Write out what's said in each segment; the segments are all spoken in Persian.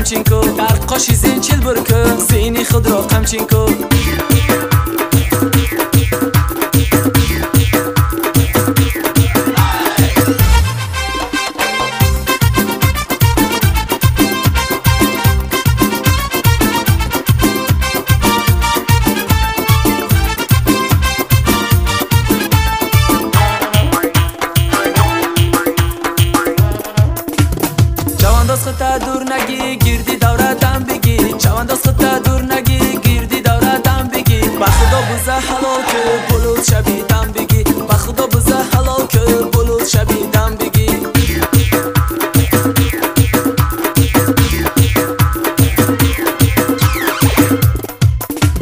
قمچین کو در قاشی زنچیل برکه سینی خود را قمچین کو خطا دور نگی گردی دورتم بگی چوانداز خطا دور نگی گردی دورتم بگی با خدا بزه حلال که بلول شبیدم بگی با خدا بزه حلال که بلول شبیدم بگی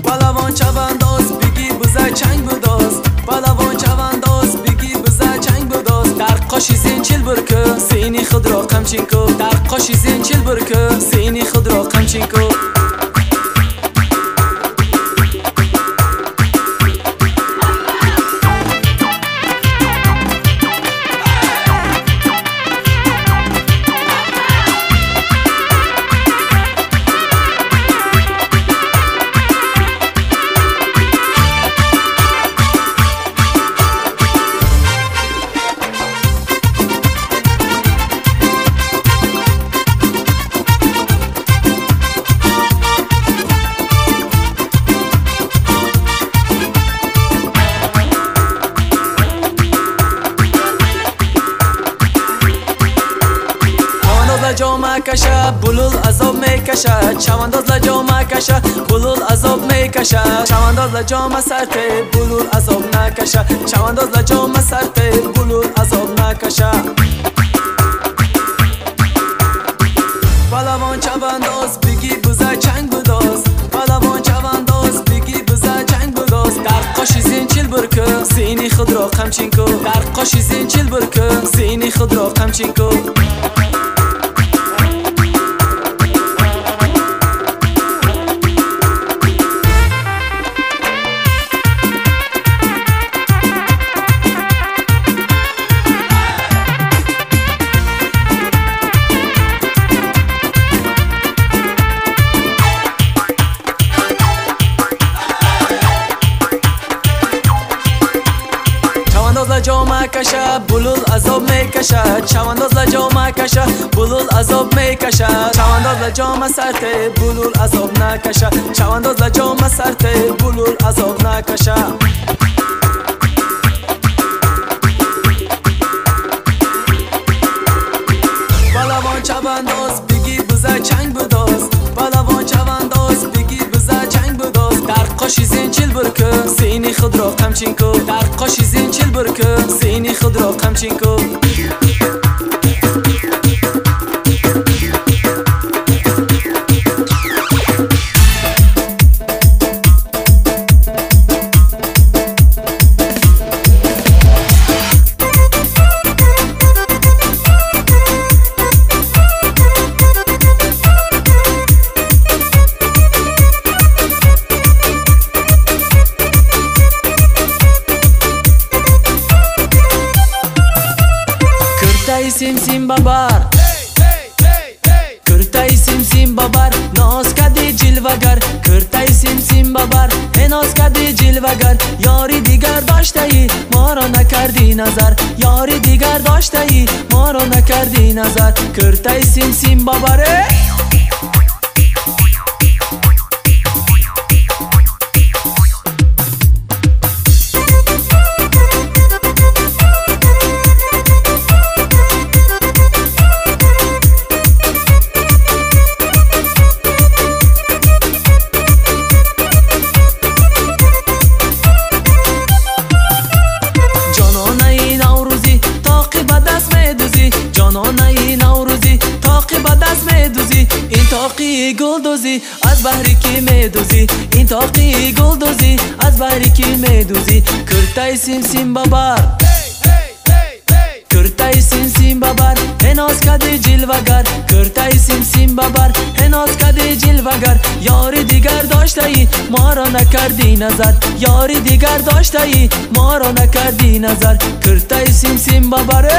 بالوان چوانداز بگی بزه چنگ بداز بالوان چوانداز بگی بزه چنگ بداز در قاشی زنچیل برکه سینی خود را قمچین کو در قاشی زنچیل برکه سینی خود را قمچین کو لجام کشه بلول عذاب میکشه چوانداز لجام کشه بلول عذاب میکشه چوانداز لجام سرت بلول عذاب نکشه چوانداز لجام سرت بلول عذاب نکشه بالوان چوانداز بگی بزه چنگ بداز بالوان چوانداز بگی بزه چنگ بداز در قاشی زنچیل برکه سینی خود را قمچین کو در قاشی زنچیل برکه سینی خود را قمچین کو لجام کشه بلول عذاب میکشه چوانداز لجام کشه بلول عذاب میکشه چوانداز لجام سرت بلول عذاب نکشه چوانداز لجام سرت بلول عذاب نکشه بالوان چوانداز بگی بزه چنگ بداز بالوان چوانداز بگی بزه چنگ بداز در قاشی زنچیل برکه سینی خود را قمچین کو در قاشی زنچیل برکه سینی خود را قمچین کو سیم سیم بابار کرتای سیم سیم بابار ناز کدی جلوگر کرتای سیم سیم بابار ناز کدی جلوگر یاری دیگر داشته ای ما را نکردی نظر یاری دیگر داشته ای ما را نکردی نظر کرتای سیم سیم بابار این تاقی گل دوزی از بحری کی میدوزی این تاقی گل دوزی از بحری کی میدوزی کرتای سیم سیم بابار کرتای سیم سیم بابار هناز کدی جلوگر کرتای سیم سیم بابار هناز کدی جلوگر یاری دیگر داشته ای ما را نکردی نظر یاری دیگر داشته ای ما را نکردی نظر کرتای سیم سیم بابار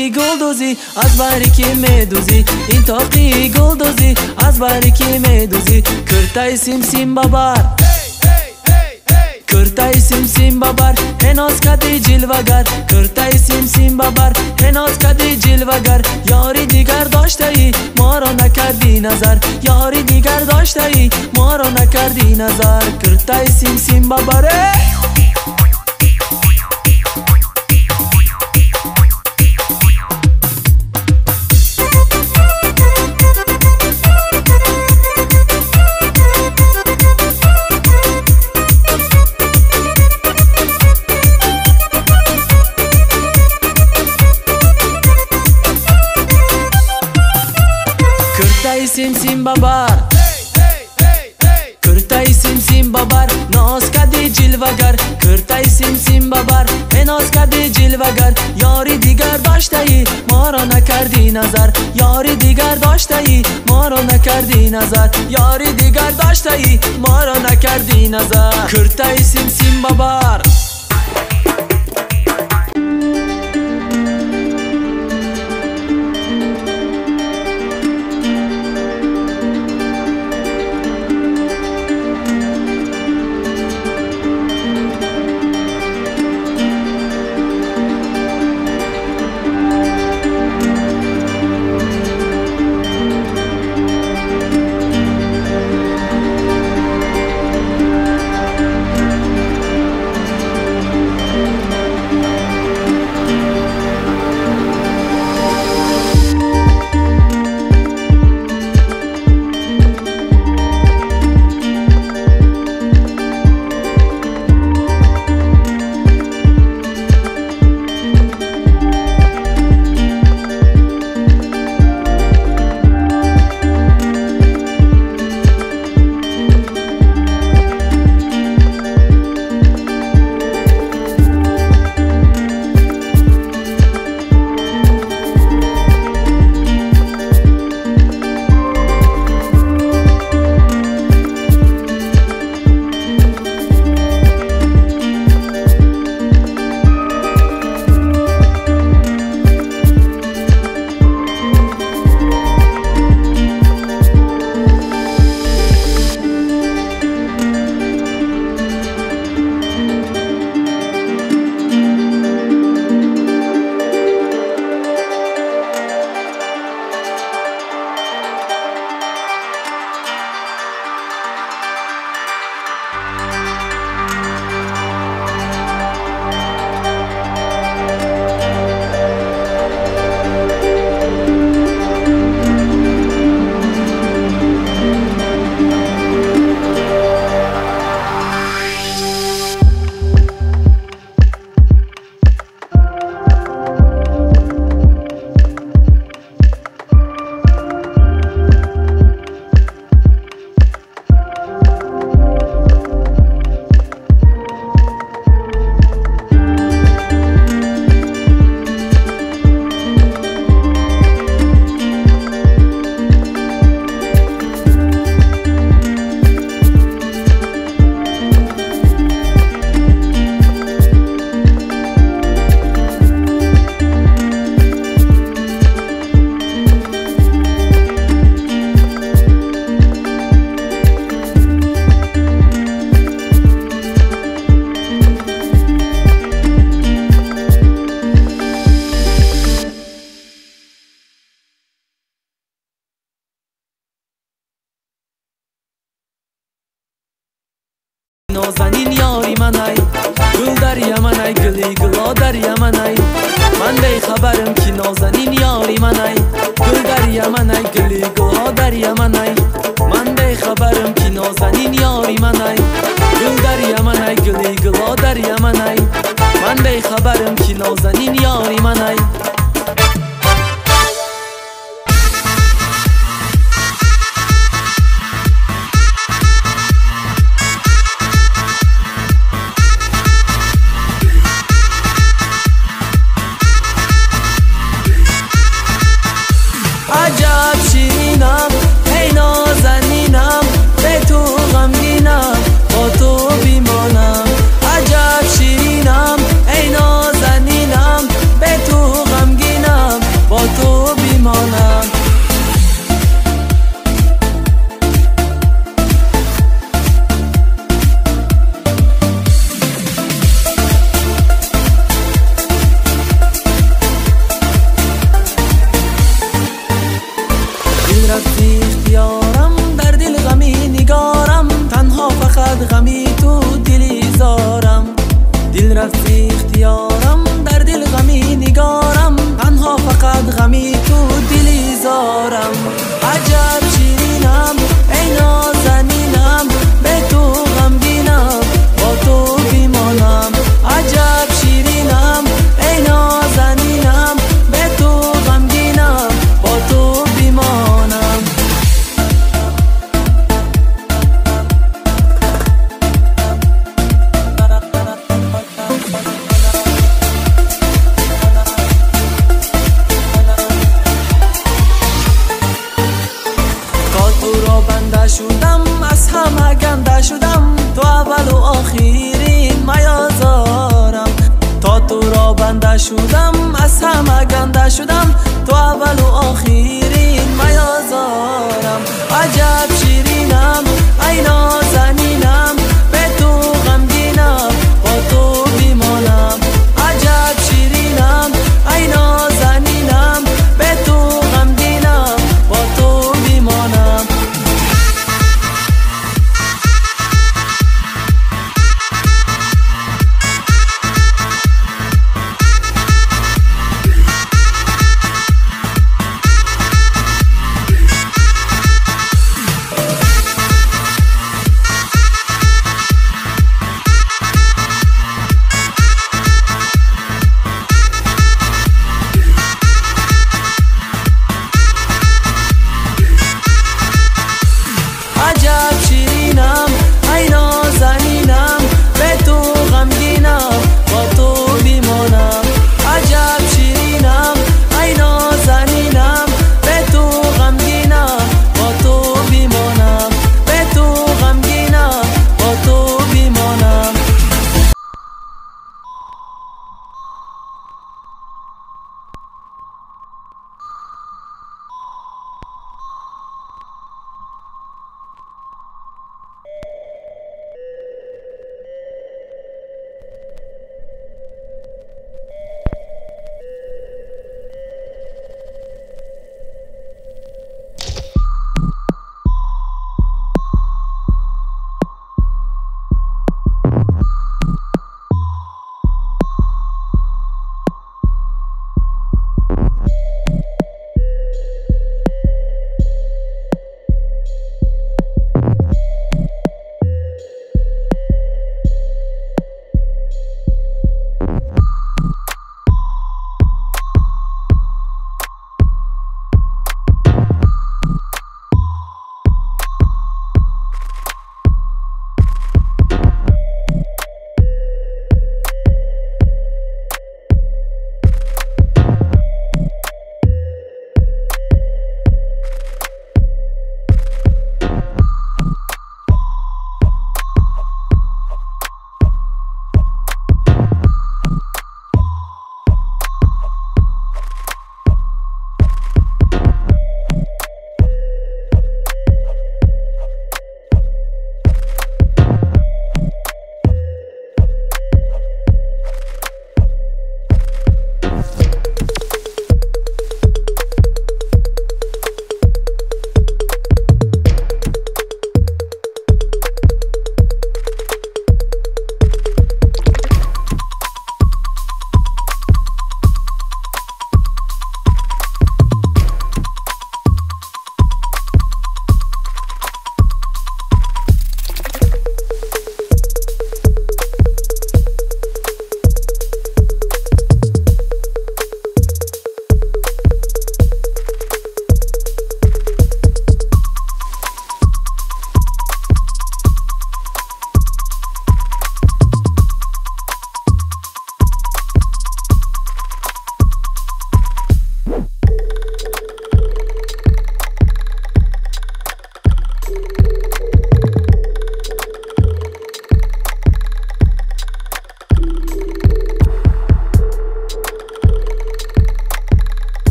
تاقی گلدوزی از بری که میدوزی این تاقی گلدوزی از بری که میدوزی کرتای سیم سیم ببر کرتای سیم سیم ببر هناز کدی جلوگر کرتای سیم سیم ببر هناز کدی جلوگر یاری دیگر داشته ای ما را نکردی نظر یاری دیگر داشته ای ما را نکردی نظر کرتای سیم سیم ببره کرتای سیم سیم ببر کرتای سیم سیم ببر ناز کدی جلوگر کرتای سیم سیم ببر ناز کدی جلوگر یاری دیگر داشته ای ما را نکردی نظر یاری دیگر داشته ای ما را نکردی نظر یاری دیگر داشته ای ما را نکردی نظر کرتای سیم سیم ببر نازنین یاری منای گل در یمنای گلی گلا در یمنای من بی خبرم که نازنین یاری منای گل در یمنای گلی گلا در یمنای من بی خبرم که نازنین یاری منای گل در یمنای گلی گلا در یمنای من بی خبرم که نازنین یاری منای اولو